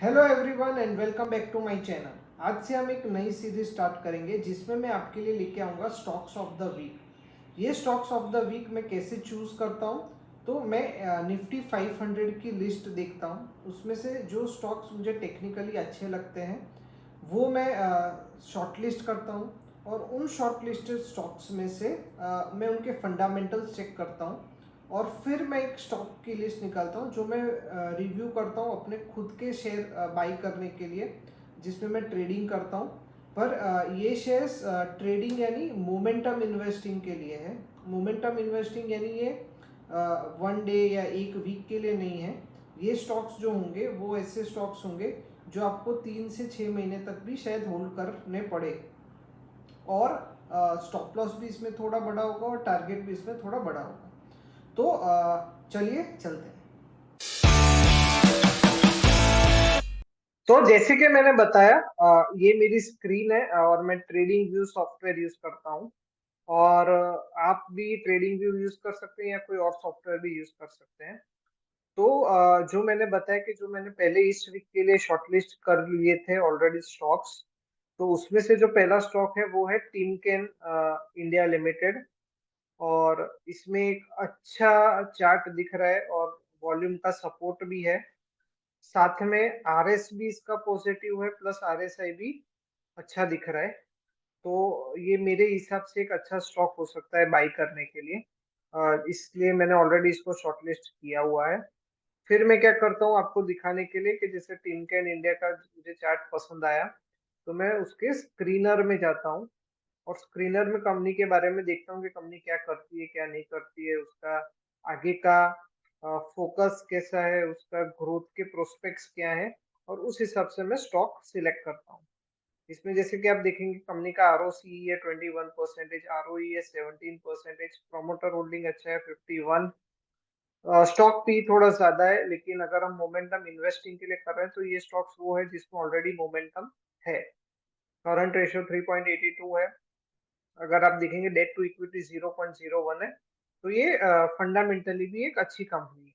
Hello everyone and welcome back to my channel. आज से हम एक नई सीरीज स्टार्ट करेंगे जिसमें मैं आपके लिए लेके आऊँगा स्टॉक्स ऑफ द वीक। ये स्टॉक्स ऑफ द वीक मैं कैसे चूज़ करता हूँ, तो मैं निफ्टी 500 की लिस्ट देखता हूँ। उसमें से जो स्टॉक्स मुझे टेक्निकली अच्छे लगते हैं वो मैं शॉर्ट लिस्ट करता हूँ, और उन शॉर्ट लिस्टेड स्टॉक्स में से मैं उनके फंडामेंटल्स चेक करता हूँ, और फिर मैं एक स्टॉक की लिस्ट निकालता हूँ जो मैं रिव्यू करता हूँ अपने खुद के शेयर बाई करने के लिए, जिसमें मैं ट्रेडिंग करता हूँ। पर ये शेयर्स ट्रेडिंग यानी मोमेंटम इन्वेस्टिंग के लिए है। मोमेंटम इन्वेस्टिंग यानी ये वन डे या एक वीक के लिए नहीं है। ये स्टॉक्स जो होंगे वो ऐसे स्टॉक्स होंगे जो आपको 3 से 6 महीने तक भी शायद होल्ड करने पड़े, और स्टॉप लॉस भी इसमें थोड़ा बड़ा होगा और टारगेट भी इसमें थोड़ा बड़ा होगा। तो चलिए चलते हैं। तो जैसे कि मैंने बताया, ये मेरी स्क्रीन है और मैं ट्रेडिंग व्यू सॉफ्टवेयर यूज करता हूँ। और आप भी ट्रेडिंग व्यू यूज कर सकते हैं या कोई और सॉफ्टवेयर भी यूज कर सकते हैं। तो जो मैंने बताया कि जो मैंने पहले इस वीक के लिए शॉर्टलिस्ट कर लिए थे ऑलरेडी स्टॉक्स, तो उसमें से जो पहला स्टॉक है वो है टिमकेन इंडिया लिमिटेड। और इसमें एक अच्छा चार्ट दिख रहा है और वॉल्यूम का सपोर्ट भी है। साथ में आरएस भी इसका पॉजिटिव है, प्लस आरएसआई भी अच्छा दिख रहा है। तो ये मेरे हिसाब से एक अच्छा स्टॉक हो सकता है बाई करने के लिए। इसलिए मैंने ऑलरेडी इसको शॉर्टलिस्ट किया हुआ है। फिर मैं क्या करता हूँ आपको दिखाने के लिए कि जैसे टिमकेन इंडिया का मुझे चार्ट पसंद आया, तो मैं उसके स्क्रीनर में जाता हूँ और स्क्रीनर में कंपनी के बारे में देखता हूँ कि कंपनी क्या करती है क्या नहीं करती है, उसका आगे का फोकस कैसा है, उसका ग्रोथ के प्रोस्पेक्ट्स क्या है, और उस हिसाब से मैं स्टॉक सिलेक्ट करता हूँ। इसमें जैसे कि आप देखेंगे कंपनी का आरओसी है 21%, आरओई है 17%, प्रोमोटर होल्डिंग अच्छा है 51। स्टॉक भी थोड़ा ज्यादा है, लेकिन अगर हम मोमेंटम इन्वेस्टिंग के लिए कर रहे हैं तो ये स्टॉक्स वो है जिसमें ऑलरेडी मोमेंटम है। करंट रेशियो 3.82 है। अगर आप देखेंगे डेट टू इक्विटी 0.01 है। तो ये फंडामेंटली भी एक अच्छी कंपनी है।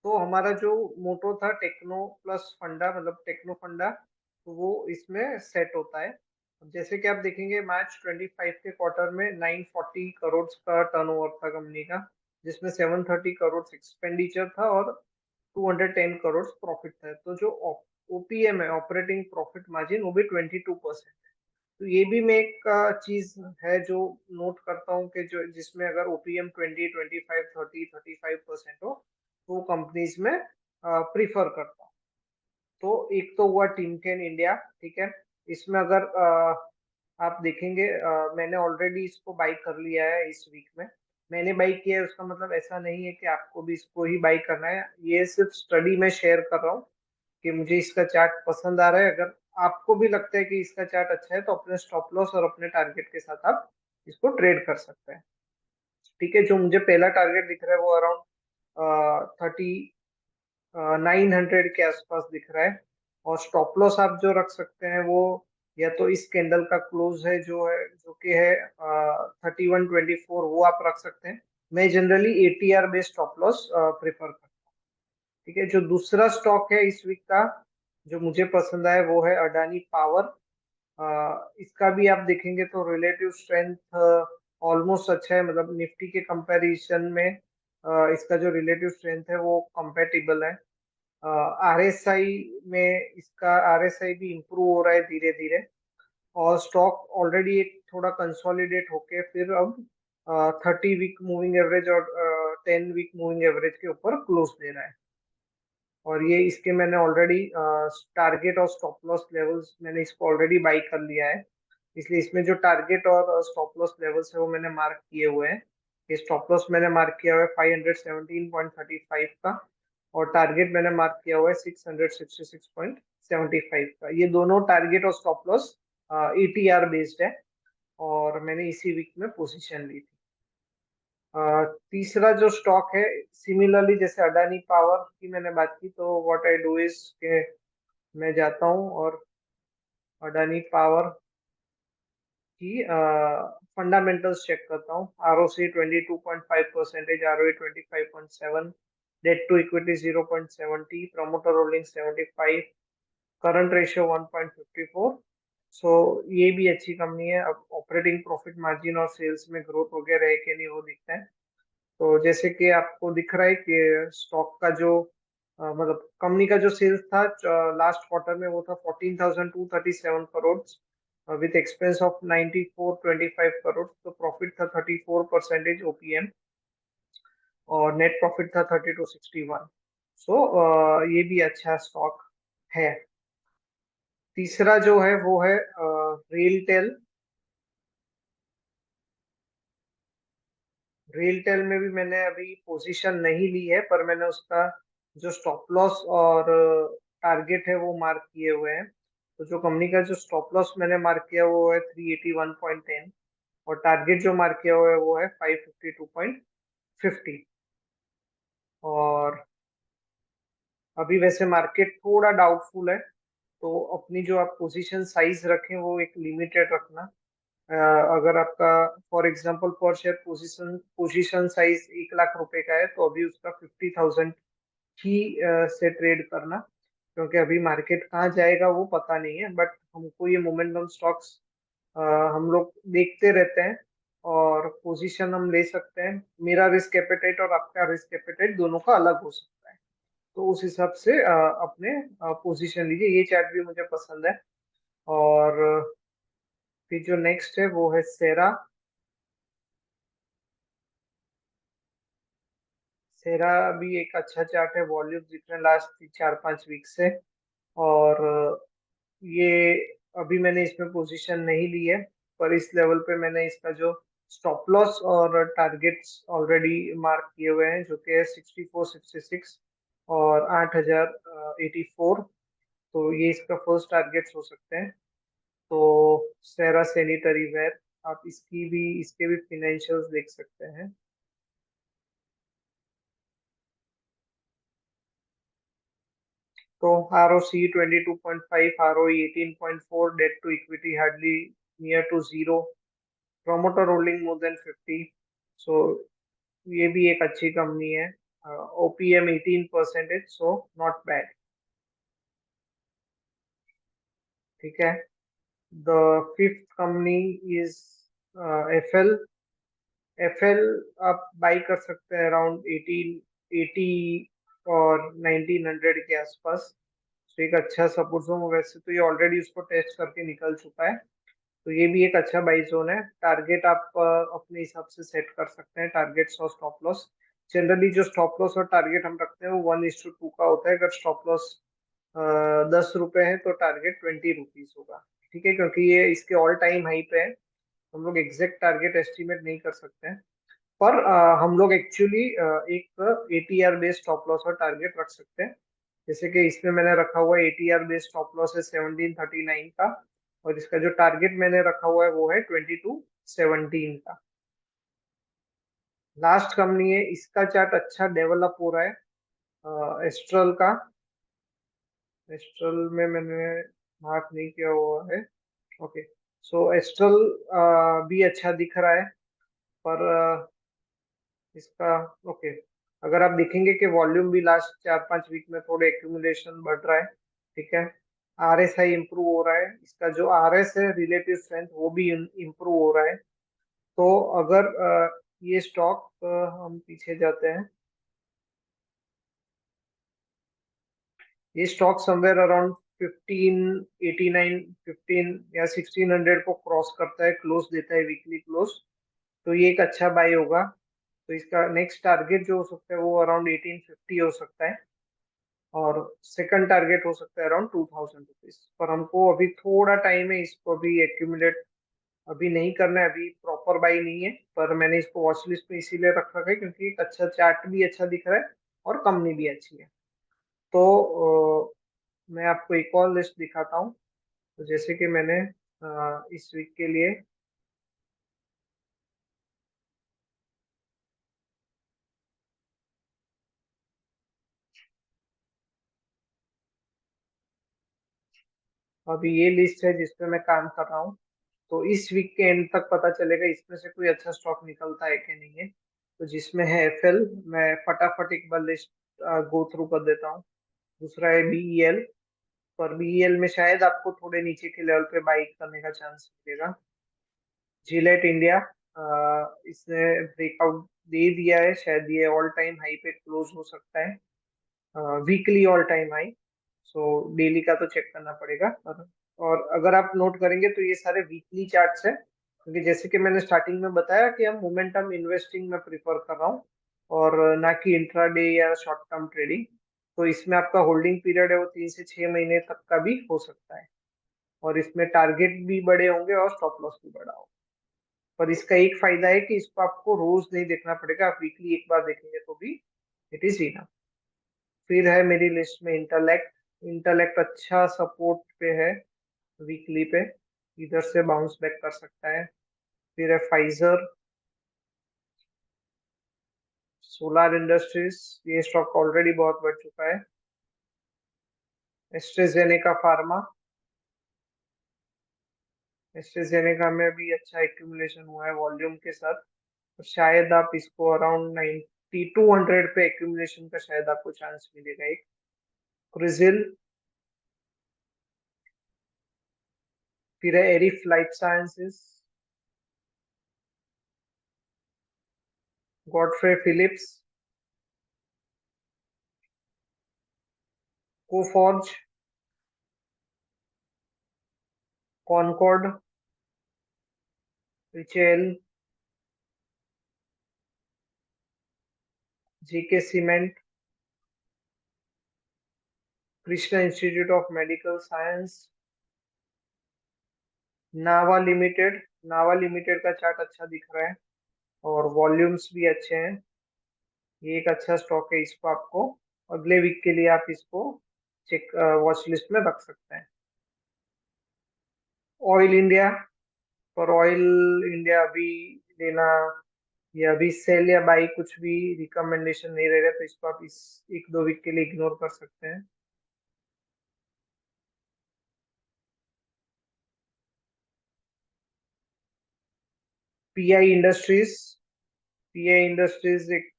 तो हमारा जो मोटो था टेक्नो प्लस फंडा, मतलब टेक्नो फंडा, तो वो इसमें सेट होता है। अब जैसे कि आप देखेंगे मार्च 25 के क्वार्टर में 940 करोड़ का टर्नओवर था कंपनी का, जिसमें 730 करोड़ एक्सपेंडिचर था और 210 करोड़ प्रॉफिट था। तो जो ओपीएम है, ऑपरेटिंग प्रॉफिट मार्जिन, वो भी 22%। तो ये भी मैं एक चीज है जो नोट करता हूँ कि जो जिसमें अगर ओपीएम 20, 25, 30, 35% हो तो कंपनीज में प्रीफर करता हूँ। तो एक तो हुआ टिमकेन इंडिया, ठीक है। इसमें अगर आप देखेंगे, मैंने ऑलरेडी इसको बाई कर लिया है इस वीक में। मैंने बाई किया है उसका मतलब ऐसा नहीं है कि आपको भी इसको ही बाई करना है। ये सिर्फ स्टडी में शेयर कर रहा हूँ कि मुझे इसका चार्ट पसंद आ रहा है। अगर आपको भी लगता है कि इसका चार्ट अच्छा है तो अपने स्टॉप लॉस और अपने टारगेट के साथ आप इसको ट्रेड कर सकते हैं। ठीक है, जो मुझे पहला टारगेट दिख रहा है वो अराउंड 900 के आसपास दिख रहा है। और स्टॉप लॉस आप जो रख सकते हैं वो या तो इस कैंडल का क्लोज है जो कि है 3124, वो आप रख सकते हैं। मैं generally ATR based stop loss prefer करता हूँ। ठीक है, जो दूसरा स्टॉक है इस वीक का जो मुझे पसंद आया वो है अडानी पावर। इसका भी आप देखेंगे तो रिलेटिव स्ट्रेंथ ऑलमोस्ट अच्छा है, मतलब निफ्टी के कंपैरिजन में इसका जो रिलेटिव स्ट्रेंथ है वो कंपेटिबल है। आरएसआई में इसका आरएसआई भी इम्प्रूव हो रहा है धीरे धीरे। और स्टॉक ऑलरेडी एक थोड़ा कंसोलिडेट होके फिर अब 30 वीक मूविंग एवरेज और 10 वीक मूविंग एवरेज के ऊपर क्लोज दे रहा है। और ये इसके मैंने ऑलरेडी टारगेट और स्टॉप लॉस लेवल्स मैंने इसको ऑलरेडी बाई कर लिया है। इसलिए इसमें जो टारगेट और स्टॉप लॉस लेवल्स है वो मैंने मार्क किए हुए हैं। ये स्टॉप लॉस मैंने मार्क किया हुआ है 517.35 का, और टारगेट मैंने मार्क किया हुआ है 666.75 का। ये दोनों टारगेट और स्टॉप लॉस एटीआर बेस्ड है, और मैंने इसी वीक में पोजीशन ली थी। तीसरा जो स्टॉक है, सिमिलरली जैसे अडानी पावर की मैंने बात की, तो व्हाट आई डू इज के मैं जाता हूँ और अडानी पावर की फंडामेंटल्स चेक करता हूँ। ROC 22.5%, ROE 25.7, debt to equity 0.70, promoter holding 75, current ratio 1.54। So ये भी अच्छी कंपनी है। अब ऑपरेटिंग प्रॉफिट मार्जिन और सेल्स में ग्रोथ वगैरह है कि नहीं वो दिखता है। तो जैसे कि आपको दिख रहा है कि स्टॉक का जो मतलब कंपनी का जो सेल्स था लास्ट क्वार्टर में वो था 14,237 crore with expense of 9425 crore. तो प्रॉफिट था 34% ओपीएम और नेट प्रॉफिट था 3261। सो ये भी अच्छा स्टॉक है। तीसरा जो है वो है रेलटेल। रेलटेल में भी मैंने अभी पोजीशन नहीं ली है, पर मैंने उसका जो स्टॉप लॉस और टारगेट है वो मार्क किए हुए हैं। तो जो कंपनी का जो स्टॉप लॉस मैंने मार्क किया वो है 381.10 और टारगेट जो मार्क किया हुआ है वो है 552.50। और अभी वैसे मार्केट थोड़ा डाउटफुल है, तो अपनी जो आप पोजीशन साइज रखें वो एक लिमिटेड रखना। अ, अगर आपका फॉर एग्जांपल पर share position position size 1 lakh रुपए का है तो अभी उसका 50,000 ही से ट्रेड करना, क्योंकि अभी मार्केट कहाँ जाएगा वो पता नहीं है। बट हमको ये मोमेंटम स्टॉक्स हम लोग देखते रहते हैं और पोजीशन हम ले सकते हैं। मेरा रिस्क एपेटाइट और आपका रिस्क एपेटाइट दोनों का अलग हो सकता है, तो उस हिसाब से अपने पोजीशन लीजिए। ये चार्ट भी मुझे पसंद है। और फिर जो नेक्स्ट है वो है सेरा। सेरा भी एक अच्छा चार्ट है, वॉल्यूम दिख रहे हैं लास्ट 4-5 वीक से। और ये अभी मैंने इसमें पोजीशन नहीं ली है, पर इस लेवल पे मैंने इसका जो स्टॉप लॉस और टारगेट्स ऑलरेडी मार्क किए हुए हैं, जो कि है 6466 और 8084। तो ये इसका फर्स्ट टारगेट्स हो सकते हैं। तो सेरा सैनिटरी वेयर, आप इसके भी फिनेंशियल्स देख सकते हैं। तो R O C 22.5, R O 18.4, debt to equity hardly near to zero, promoter holding more than 50। So ये भी एक अच्छी कंपनी है। OPM 18%, so not bad. ठीक है। The fifth company is FL. FL आप बाई कर सकते हैं अराउंड 1880 और 1900 के आसपास। तो एक अच्छा सपोर्ट जोन, वैसे तो ये ऑलरेडी उसको टेस्ट करके निकल चुका है, तो ये भी एक अच्छा बाई जोन है। टारगेट आप अपने हिसाब से सेट कर सकते हैं, टारगेट्स और स्टॉप लॉस। जनरली जो स्टॉप लॉस और टारगेट हम रखते हैं वो 1:2 का होता है। अगर स्टॉप लॉस 10 रुपए है तो टारगेट 20 रुपीज होगा। ठीक है, क्योंकि ये इसके ऑल टाइम हाई पे है, हम लोग एग्जैक्ट टारगेट एस्टिमेट नहीं कर सकते हैं। पर हम लोग एक्चुअली एक एटीआर बेस्ड स्टॉप लॉस और टारगेट रख सकते हैं। जैसे कि इसमें मैंने रखा हुआ है एटीआर बेस्ड स्टॉप लॉस है 1739 का, और इसका जो टारगेट मैंने रखा हुआ है वो है 2217 का। लास्ट कंपनी है, इसका चार्ट अच्छा डेवलप हो रहा है, एस्ट्रल का। एस्ट्रल में मैंने मार्क नहीं किया हुआ है। ओके। सो एस्ट्रल भी अच्छा दिख रहा है, पर इसका ओके, अगर आप देखेंगे कि वॉल्यूम भी लास्ट 4-5 वीक में थोड़े एक्यूमुलेशन बढ़ रहा है। ठीक है। आरएसआई इम्प्रूव हो रहा है, इसका जो आरएस है रिलेटिव स्ट्रेंथ वो भी इम्प्रूव हो रहा है। तो अगर ये स्टॉक हम पीछे जाते हैं, ये स्टॉक समवेयर अराउंड 1589, 15 या 1600 को क्रॉस करता है, क्लोज देता है वीकली क्लोज, तो ये एक अच्छा बाय होगा। तो इसका नेक्स्ट टारगेट जो हो सकता है वो अराउंड 1850 हो सकता है, और सेकंड टारगेट हो सकता है अराउंड 2000 रुपीज। पर हमको अभी थोड़ा टाइम है, इसको अभी एक्यूमुलेट अभी नहीं करना है, अभी प्रॉपर बाई नहीं है। पर मैंने इसको वॉच लिस्ट में इसीलिए रख रखा है क्योंकि एक अच्छा चार्ट भी अच्छा दिख रहा है और कंपनी भी अच्छी है। तो मैं आपको एक और लिस्ट दिखाता हूँ। तो जैसे कि मैंने इस वीक के लिए अभी ये लिस्ट है जिसपे मैं काम कर रहा हूँ, तो इस वीक के एंड तक पता चलेगा इसमें से कोई अच्छा स्टॉक निकलता है कि नहीं है। तो जिसमें है एफएल, मैं फटाफट एक बार लिस्ट गो थ्रू कर देता हूँ। दूसरा है बीईएल, पर बीईएल में शायद आपको थोड़े नीचे के लेवल पे बाई करने का चांस मिलेगा। जिलेट इंडिया, इसने ब्रेकआउट दे दिया है, शायद ये ऑल टाइम हाई पे क्लोज हो सकता है, weekly all time high. So daily का तो चेक करना पड़ेगा। और अगर आप नोट करेंगे तो ये सारे वीकली चार्ट्स है, क्योंकि जैसे कि मैंने स्टार्टिंग में बताया कि हम मोमेंटम इन्वेस्टिंग में प्रिफर कर रहा हूँ, और ना कि इंट्राडे या शॉर्ट टर्म ट्रेडिंग। तो इसमें आपका होल्डिंग पीरियड है वो 3 से 6 महीने तक का भी हो सकता है, और इसमें टारगेट भी बड़े होंगे और स्टॉप लॉस भी बड़ा होगा। पर इसका एक फायदा है कि इसको आपको रोज नहीं देखना पड़ेगा, आप वीकली एक बार देखेंगे तो भी इट इज इनफ। फिर है मेरी लिस्ट में इंटेलेक्ट। इंटेलेक्ट अच्छा सपोर्ट पे है, वीकली पे इधर से बाउंस बैक कर सकता है। फिर है फाइजर, सोलार इंडस्ट्रीज, ये स्टॉक ऑलरेडी बहुत बढ़ चुका है। एस्ट्राजेनेका फार्मा, एस्ट्राजेनेका में भी अच्छा एक्यूमुलेशन हुआ है वॉल्यूम के साथ, तो शायद आप इसको अराउंड 9200 पे एक्यूमुलेशन का शायद आपको चांस मिलेगा एक। क्रिजिल, फिर है एरिफ life sciences, Godfrey Phillips, Coforge, Concord, रिचेल, GK cement, Krishna institute of medical science, Nava limited. Nava limited का चार्ट अच्छा दिख रहा है और वॉल्यूम्स भी अच्छे हैं। ये एक अच्छा स्टॉक है, इसको आपको अगले वीक के लिए आप इसको चेक वॉच लिस्ट में रख सकते हैं। ऑयल इंडिया, पर ऑयल इंडिया अभी लेना या अभी सेल या बाई कुछ भी रिकमेंडेशन नहीं रहेगा, तो इसको आप इस 1-2 वीक के लिए इग्नोर कर सकते हैं। पीआई इंडस्ट्रीज, पीआई इंडस्ट्रीज एक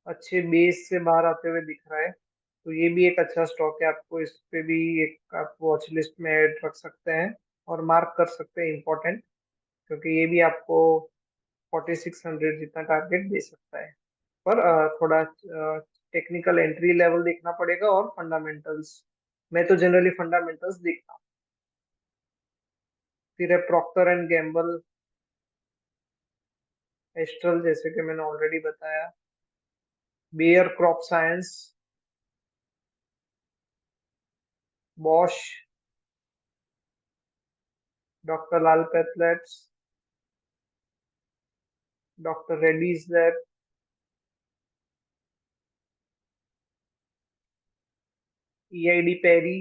अच्छे बेस से बाहर आते हुए दिख रहा है, तो ये भी एक अच्छा स्टॉक है, आपको इस पे भी एक आप वॉच लिस्ट में ऐड रख सकते हैं और मार्क कर सकते हैं इम्पोर्टेंट, क्योंकि ये भी आपको 4600 जितना टारगेट दे सकता है। पर थोड़ा टेक्निकल एंट्री लेवल देखना पड़ेगा और फंडामेंटल्स, मैं तो जनरली फंडामेंटल्स देखता हूँ। फिर है प्रॉक्टर एंड गैम्बल, एस्ट्रल जैसे कि मैंने ऑलरेडी बताया, Bayer crop science, Bosch, doctor Lal PathLabs, doctor Reddy's lab, EID Parry.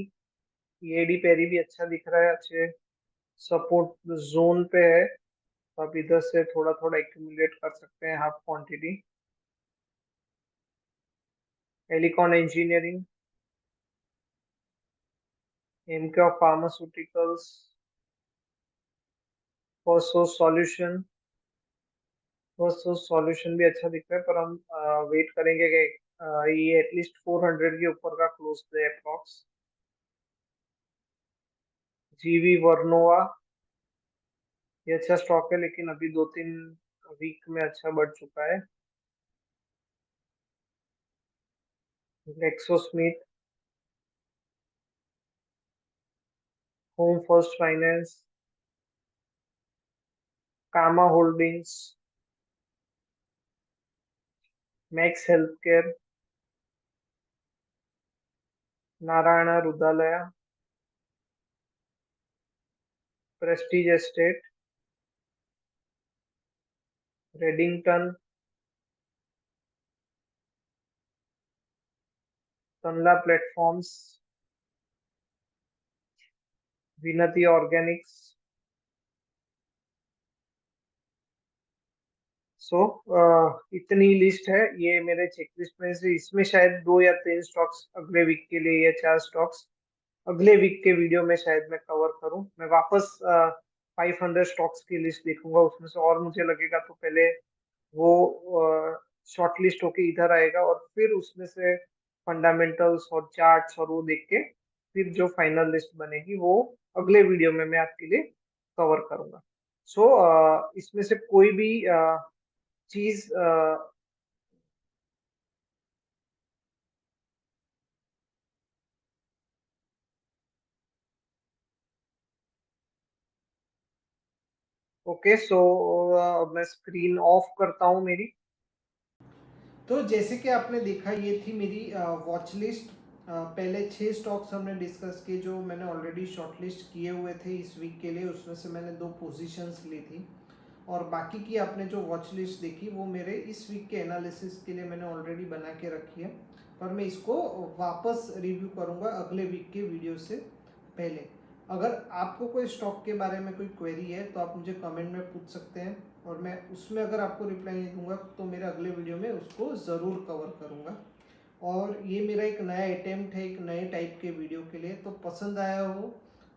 EID Parry भी अच्छा दिख रहा है, अच्छे सपोर्ट जोन पे है, तो आप इधर से थोड़ा थोड़ा एक्यूमुलेट कर सकते हैं half quantity. Elecon engineering, MK pharmaceuticals, फॉस्फोस सॉल्यूशन। फॉस्फोस सॉल्यूशन भी अच्छा दिख रहा है, पर हम वेट करेंगे कि ये एटलीस्ट 400 के ऊपर का क्लोज दे अप्रॉक्स। जीवी वर्नोवा, ये अच्छा स्टॉक है लेकिन अभी 2-3 वीक में अच्छा बढ़ चुका है। GlaxoSmith, home first finance, Kama holdings, Max health care, Narayana Hrudayalaya, Prestige estate, Redington, Tanla platforms, Vinati organics. So इतनी लिस्ट है ये मेरे चेकलिस्ट में से, इसमें शायद 2 या 3 स्टॉक्स अगले वीक के लिए, या 4 स्टॉक्स अगले वीक के वीडियो में शायद मैं कवर करूं। मैं वापस 500 स्टॉक्स की लिस्ट देखूंगा, उसमें से और मुझे लगेगा तो पहले वो शॉर्ट लिस्ट होके इधर आएगा, और फिर उसमें से फंडामेंटल्स और चार्ट्स और वो देख के फिर जो फाइनल लिस्ट बनेगी वो अगले वीडियो में मैं आपके लिए कवर करूंगा। सो इसमें से कोई भी चीज ओके। सो मैं स्क्रीन ऑफ करता हूँ मेरी। तो जैसे कि आपने देखा, ये थी मेरी वॉच लिस्ट। पहले 6 स्टॉक्स हमने डिस्कस किए जो मैंने ऑलरेडी शॉर्टलिस्ट किए हुए थे इस वीक के लिए, उसमें से मैंने 2 पोजीशंस ली थी। और बाकी की आपने जो वॉच लिस्ट देखी वो मेरे इस वीक के एनालिसिस के लिए मैंने ऑलरेडी बना के रखी है, पर मैं इसको वापस रिव्यू करूँगा अगले वीक के वीडियो से पहले। अगर आपको कोई स्टॉक के बारे में कोई क्वेरी है तो आप मुझे कमेंट में पूछ सकते हैं, और मैं उसमें अगर आपको रिप्लाई नहीं दूंगा तो मेरे अगले वीडियो में उसको ज़रूर कवर करूँगा। और ये मेरा एक नया अटेम्प्ट है एक नए टाइप के वीडियो के लिए, तो पसंद आया हो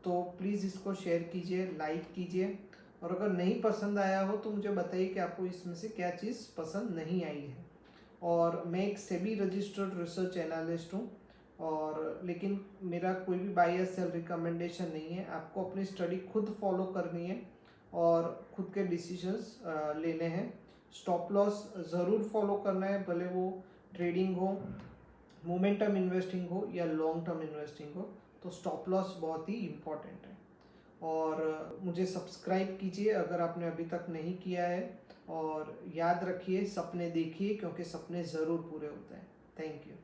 तो प्लीज़ इसको शेयर कीजिए, लाइक कीजिए। और अगर नहीं पसंद आया हो तो मुझे बताइए कि आपको इसमें से क्या चीज़ पसंद नहीं आई है। और मैं एक सेबी रजिस्टर्ड रिसर्च एनालिस्ट हूँ, और लेकिन मेरा कोई भी बायस सेल रिकमेंडेशन नहीं है। आपको अपनी स्टडी खुद फॉलो करनी है और खुद के डिसीजंस लेने हैं। स्टॉप लॉस ज़रूर फॉलो करना है, भले वो ट्रेडिंग हो, मोमेंटम इन्वेस्टिंग हो या लॉन्ग टर्म इन्वेस्टिंग हो, तो स्टॉप लॉस बहुत ही इम्पॉर्टेंट है। और मुझे सब्सक्राइब कीजिए अगर आपने अभी तक नहीं किया है। और याद रखिए, सपने देखिए क्योंकि सपने ज़रूर पूरे होते हैं। Thank you.